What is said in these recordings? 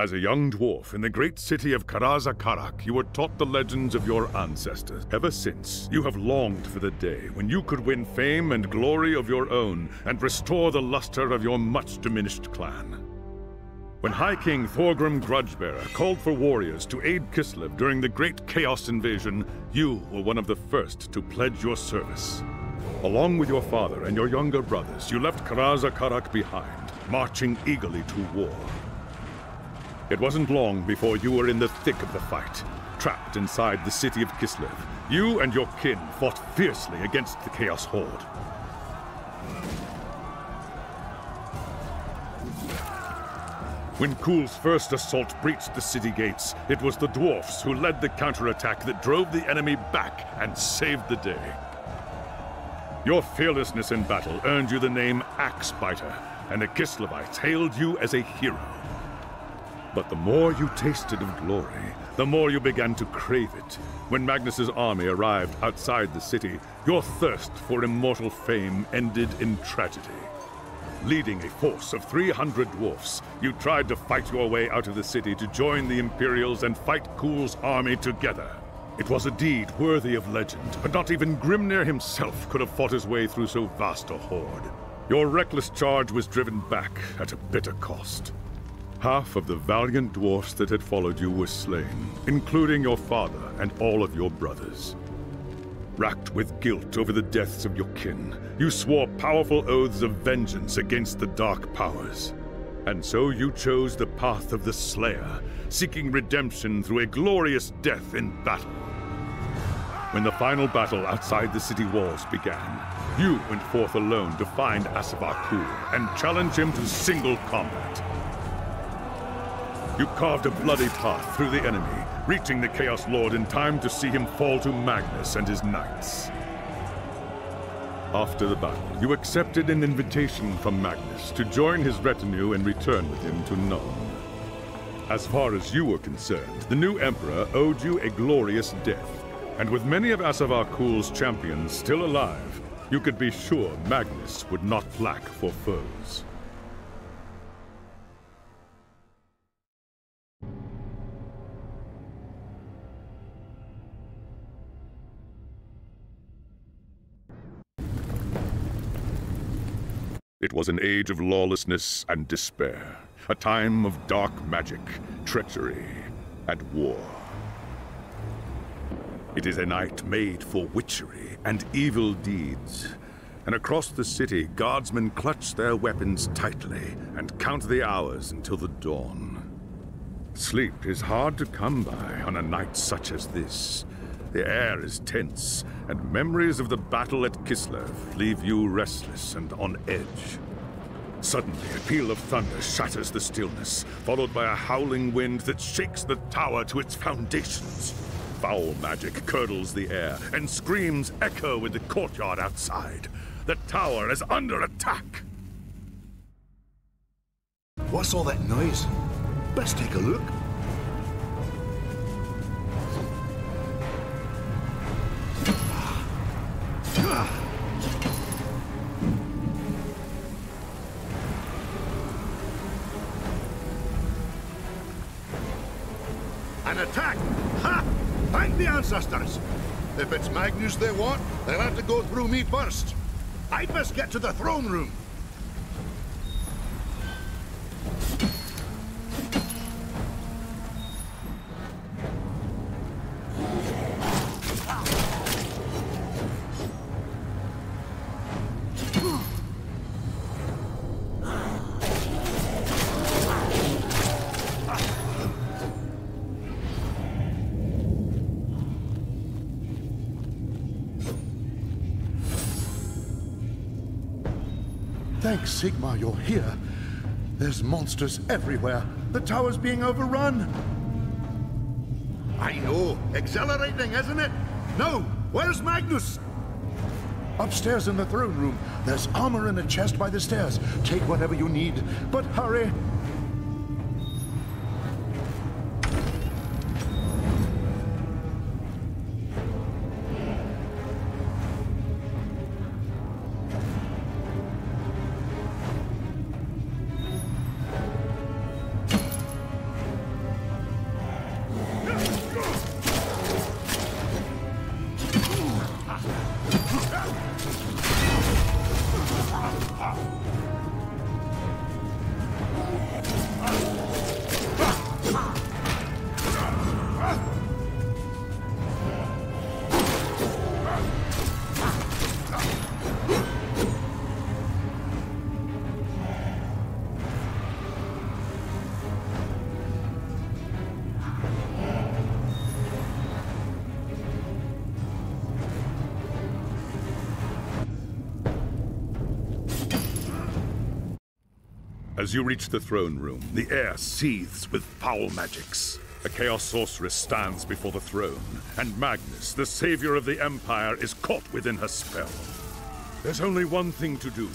As a young dwarf in the great city of Karazakarak, you were taught the legends of your ancestors. Ever since, you have longed for the day when you could win fame and glory of your own and restore the luster of your much-diminished clan. When High King Thorgrim Grudgebearer called for warriors to aid Kislev during the Great Chaos Invasion, you were one of the first to pledge your service. Along with your father and your younger brothers, you left Karazakarak behind, marching eagerly to war. It wasn't long before you were in the thick of the fight. Trapped inside the city of Kislev, you and your kin fought fiercely against the Chaos Horde. When Kul's first assault breached the city gates, it was the dwarfs who led the counterattack that drove the enemy back and saved the day. Your fearlessness in battle earned you the name Axebiter, and the Kislevites hailed you as a hero. But the more you tasted of glory, the more you began to crave it. When Magnus's army arrived outside the city, your thirst for immortal fame ended in tragedy. Leading a force of 300 dwarfs, you tried to fight your way out of the city to join the Imperials and fight Kul's army together. It was a deed worthy of legend, but not even Grimnir himself could have fought his way through so vast a horde. Your reckless charge was driven back at a bitter cost. Half of the valiant dwarfs that had followed you were slain, including your father and all of your brothers. Racked with guilt over the deaths of your kin, you swore powerful oaths of vengeance against the dark powers. And so you chose the path of the Slayer, seeking redemption through a glorious death in battle. When the final battle outside the city walls began, you went forth alone to find Asavar Kul and challenge him to single combat. You carved a bloody path through the enemy, reaching the Chaos Lord in time to see him fall to Magnus and his knights. After the battle, you accepted an invitation from Magnus to join his retinue and return with him to Nuln. As far as you were concerned, the new Emperor owed you a glorious death, and with many of Asavar Kul's champions still alive, you could be sure Magnus would not lack for foes. It was an age of lawlessness and despair, a time of dark magic, treachery, and war. It is a night made for witchery and evil deeds, and across the city, guardsmen clutch their weapons tightly and count the hours until the dawn. Sleep is hard to come by on a night such as this. The air is tense, and memories of the battle at Kislev leave you restless and on edge. Suddenly, a peal of thunder shatters the stillness, followed by a howling wind that shakes the tower to its foundations. Foul magic curdles the air, and screams echo in the courtyard outside. The tower is under attack! What's all that noise? Best take a look. An attack! Ha! Thank the ancestors! If it's Magnus they want, they'll have to go through me first. I'd best get to the throne room. Thanks, Sigmar, you're here. There's monsters everywhere. The tower's being overrun. I know. Exhilarating, isn't it? No! Where's Magnus? Upstairs in the throne room. There's armor in a chest by the stairs. Take whatever you need, but hurry. As you reach the throne room, the air seethes with foul magics. A Chaos Sorceress stands before the throne, and Magnus, the savior of the Empire, is caught within her spell. There's only one thing to do.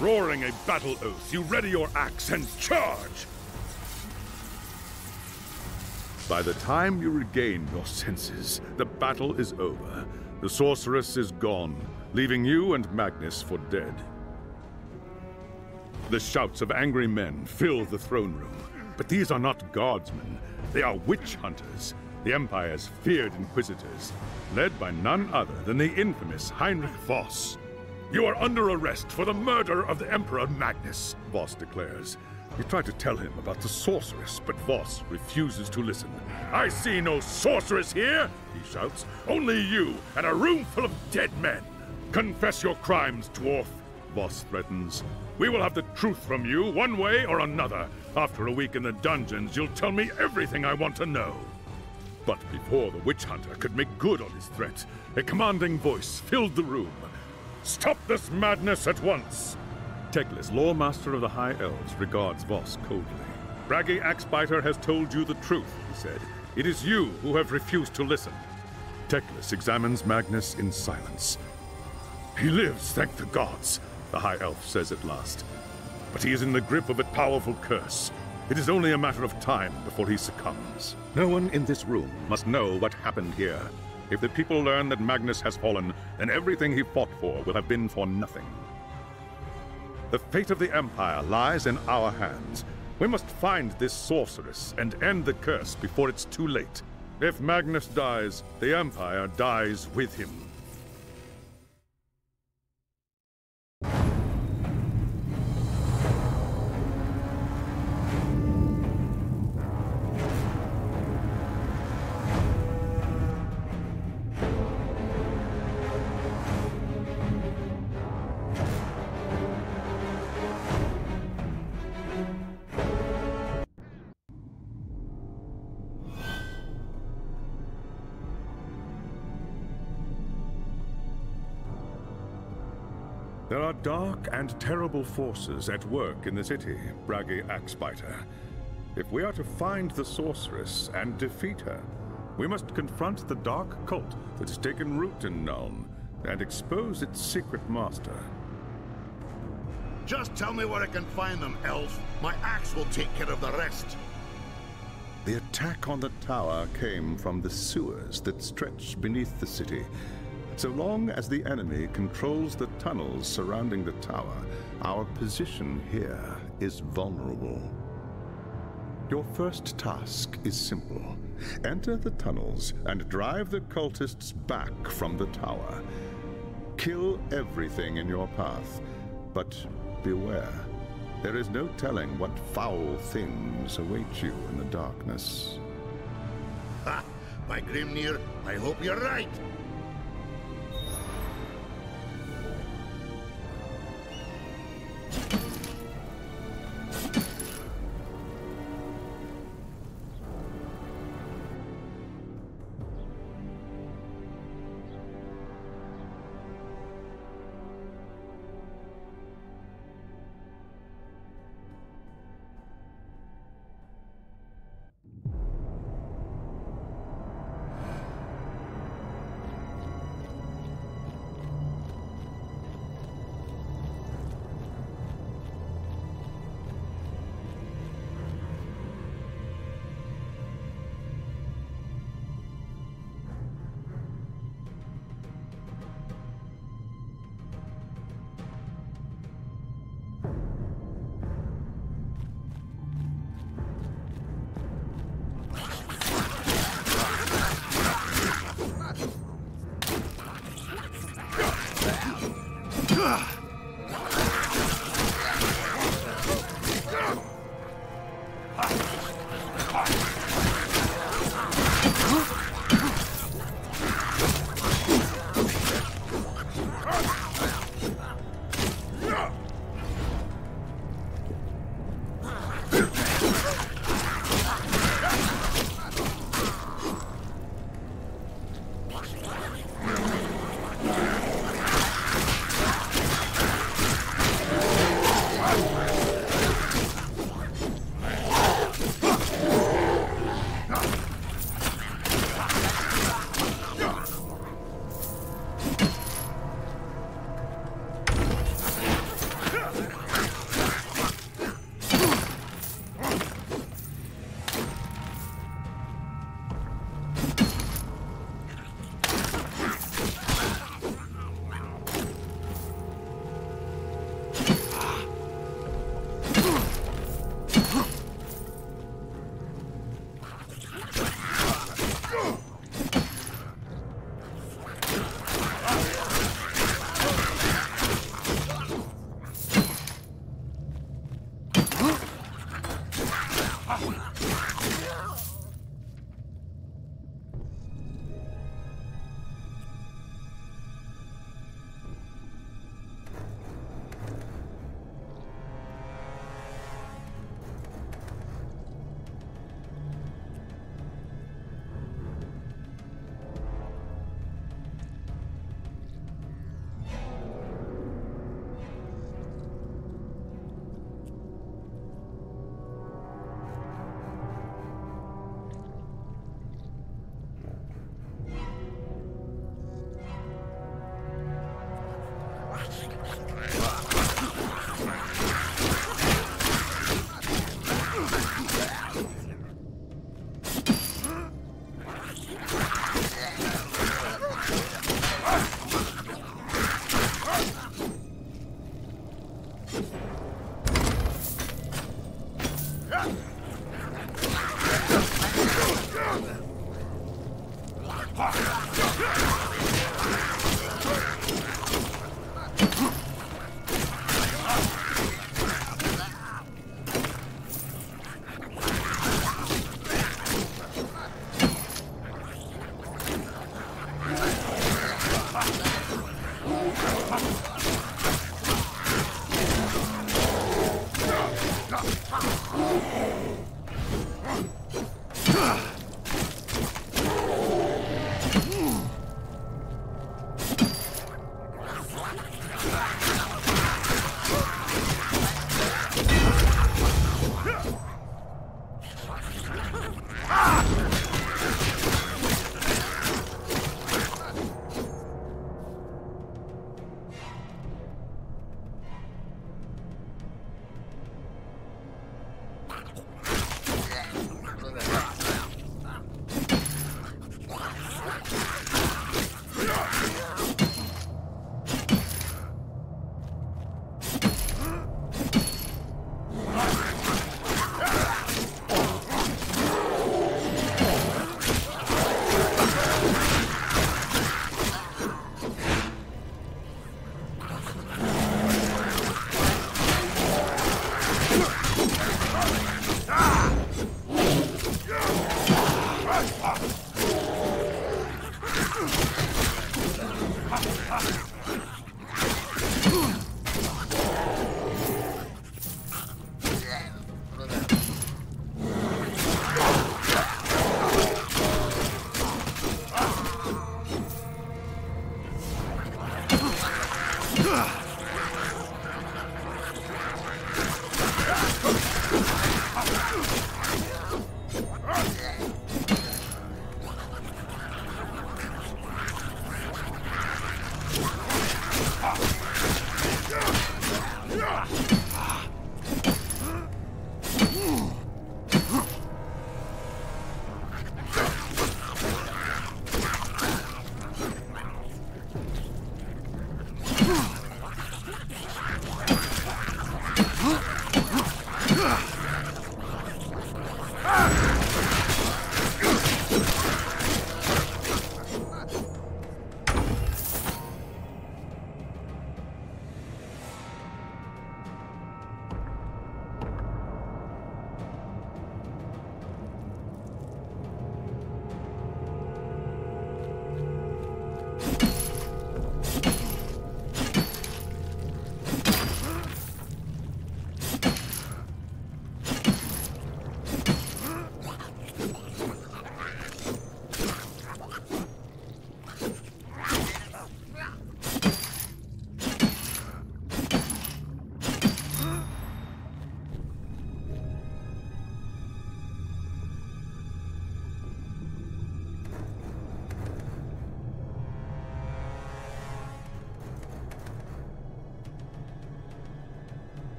Roaring a battle oath, you ready your axe and charge! By the time you regain your senses, the battle is over. The sorceress is gone, leaving you and Magnus for dead. The shouts of angry men fill the throne room, but these are not guardsmen. They are witch hunters, the Empire's feared inquisitors, led by none other than the infamous Heinrich Voss. You are under arrest for the murder of the Emperor Magnus, Voss declares. You try to tell him about the sorceress, but Voss refuses to listen. I see no sorceress here, he shouts. Only you and a room full of dead men. Confess your crimes, dwarf, Voss threatens. We will have the truth from you, one way or another. After a week in the dungeons, you'll tell me everything I want to know. But before the witch hunter could make good on his threat, a commanding voice filled the room. Stop this madness at once! Teclis, Loremaster of the High Elves, regards Voss coldly. Braggy Axebiter has told you the truth, he said. It is you who have refused to listen. Teclis examines Magnus in silence. He lives, thank the gods, the High Elf says at last. But he is in the grip of a powerful curse. It is only a matter of time before he succumbs. No one in this room must know what happened here. If the people learn that Magnus has fallen, then everything he fought for will have been for nothing. The fate of the Empire lies in our hands. We must find this sorceress and end the curse before it's too late. If Magnus dies, the Empire dies with him. There are dark and terrible forces at work in the city, Braggy Axebiter. If we are to find the sorceress and defeat her, we must confront the dark cult that has taken root in Nuln and expose its secret master. Just tell me where I can find them, elf. My axe will take care of the rest. The attack on the tower came from the sewers that stretch beneath the city. So long as the enemy controls the tunnels surrounding the tower, our position here is vulnerable. Your first task is simple. Enter the tunnels and drive the cultists back from the tower. Kill everything in your path, but beware. There is no telling what foul things await you in the darkness. Ha! By Grimnir, I hope you're right!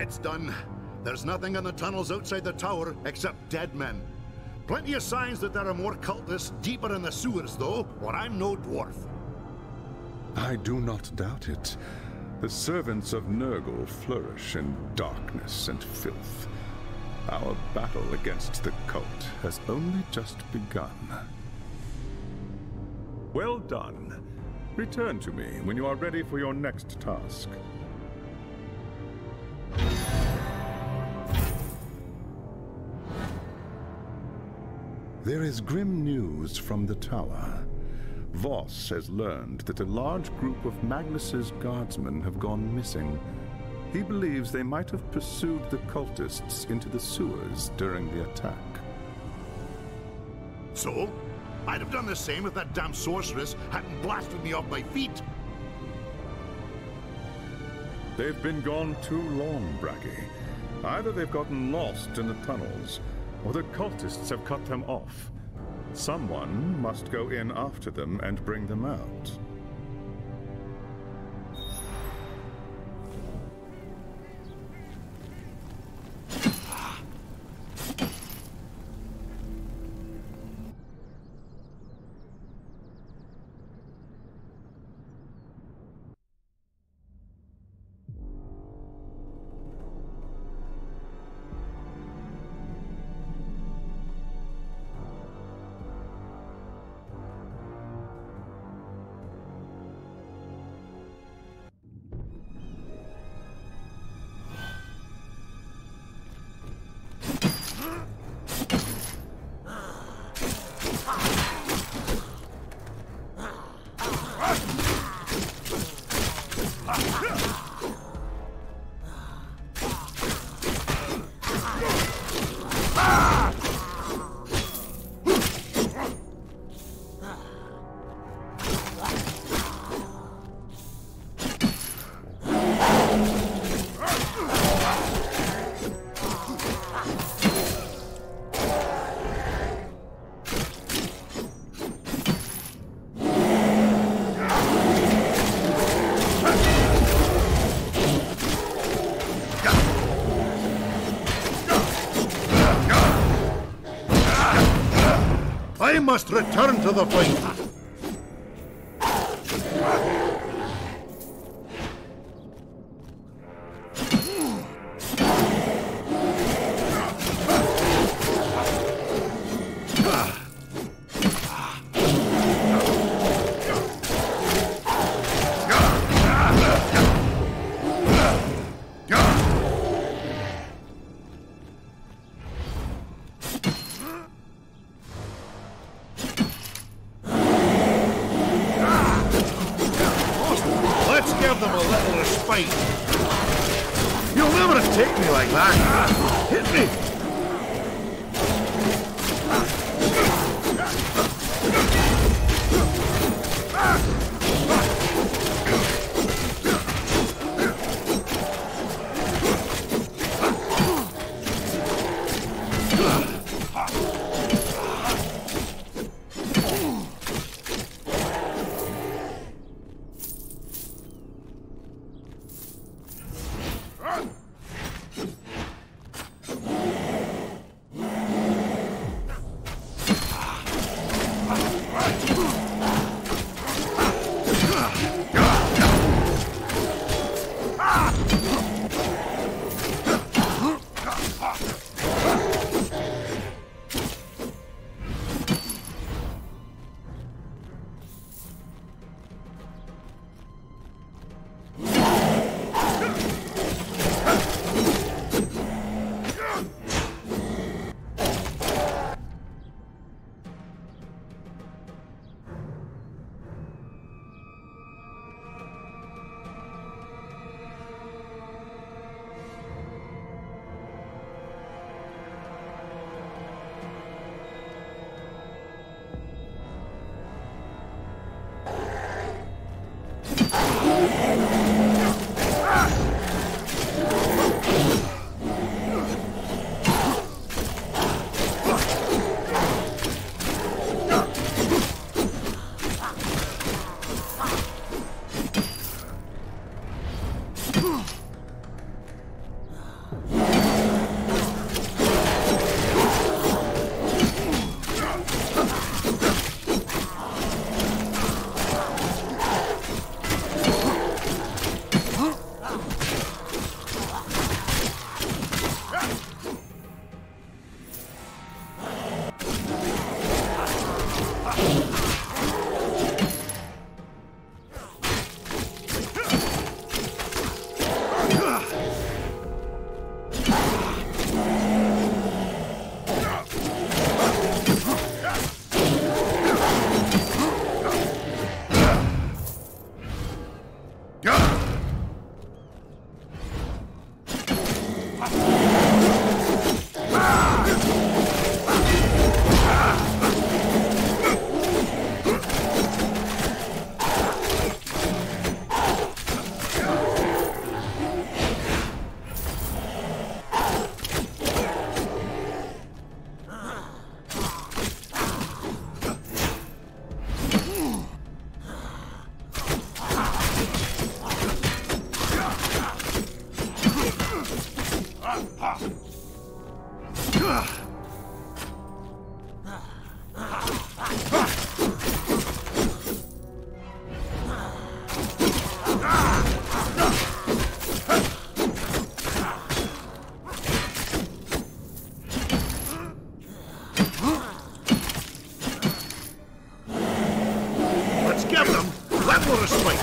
It's done. There's nothing in the tunnels outside the tower except dead men. Plenty of signs that there are more cultists deeper in the sewers, though, or I'm no dwarf. I do not doubt it. The servants of Nurgle flourish in darkness and filth. Our battle against the cult has only just begun. Well done. Return to me when you are ready for your next task. There is grim news from the tower. Voss has learned that a large group of Magnus's guardsmen have gone missing. He believes they might have pursued the cultists into the sewers during the attack. So? I'd have done the same if that damn sorceress hadn't blasted me off my feet. They've been gone too long, Bracky. Either they've gotten lost in the tunnels, or the cultists have cut them off. Someone must go in after them and bring them out. I must return to the fight. Give them a little respite. You'll never take me like that. Hit me. Let's give them level respite.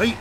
Right.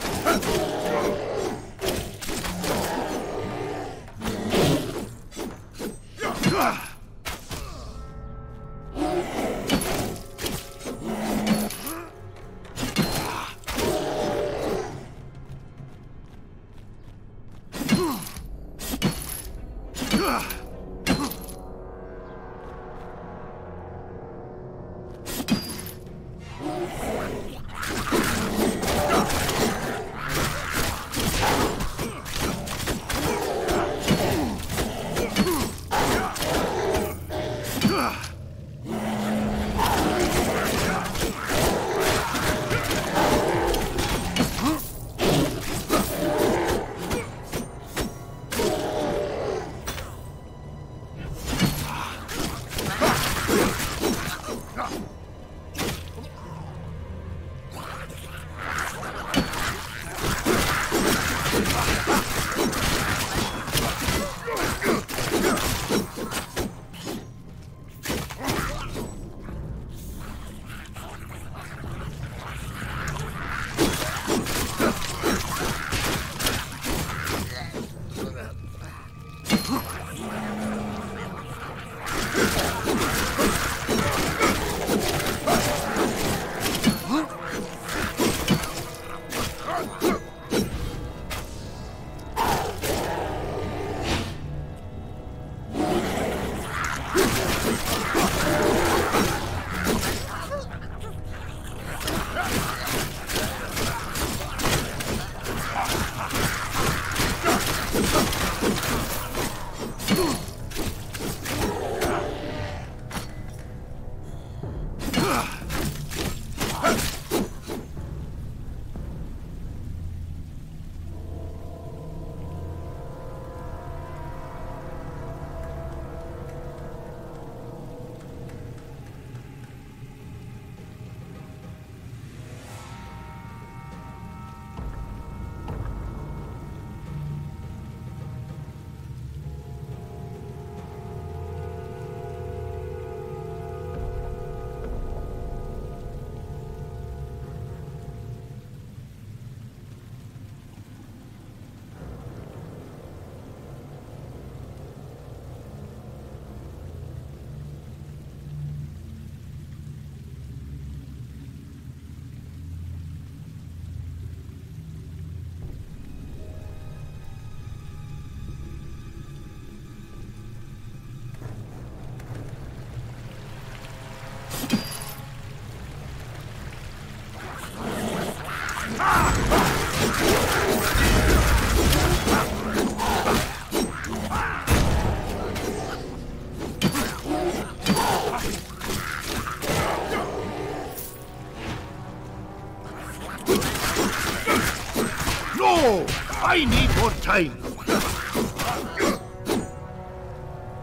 No! I need more time!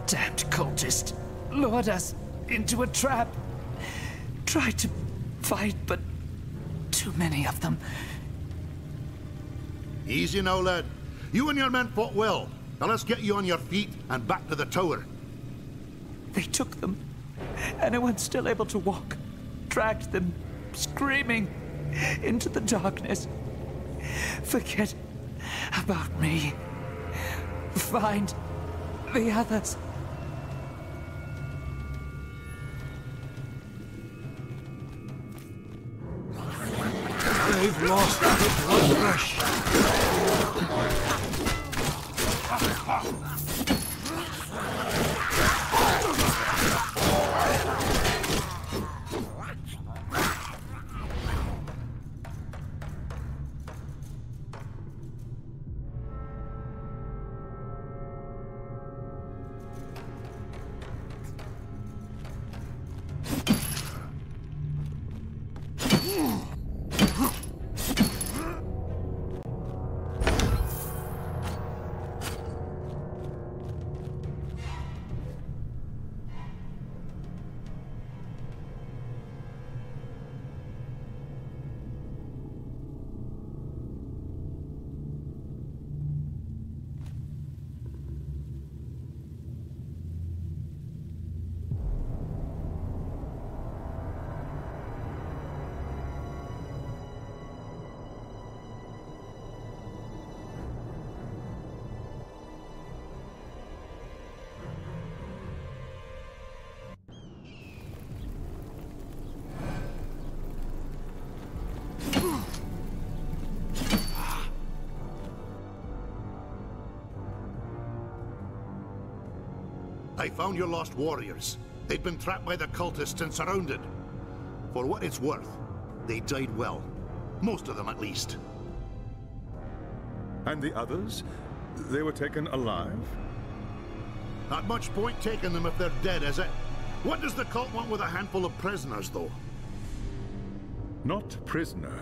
Damned cultist lured us into a trap. Tried to fight, but too many of them. Easy now, lad. You and your men fought well. Now let's get you on your feet and back to the tower. They took them. Anyone still able to walk dragged them, screaming, into the darkness. Forget about me. Find the others. I've lost the blood rush. I found your lost warriors. They'd been trapped by the cultists and surrounded. For what it's worth, they died well. Most of them, at least. And the others? They were taken alive? Not much point taking them if they're dead, is it? What does the cult want with a handful of prisoners, though? Not prisoner.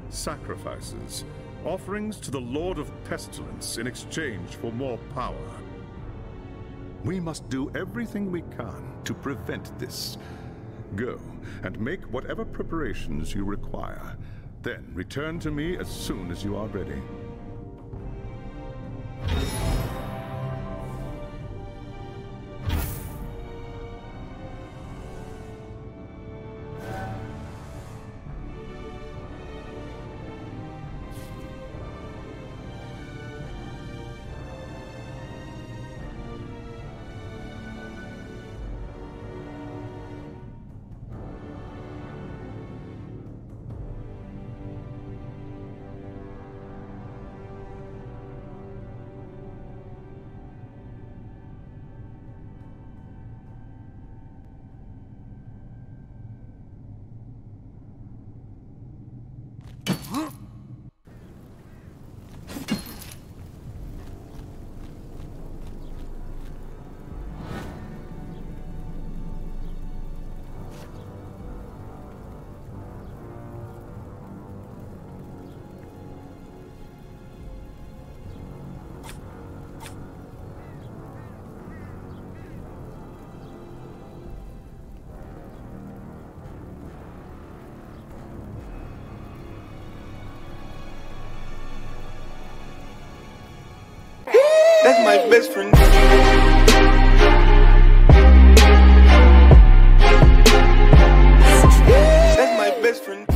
Sacrifices. Offerings to the Lord of Pestilence in exchange for more power. We must do everything we can to prevent this. Go and make whatever preparations you require. Then return to me as soon as you are ready. That's my best friend. That's my best friend.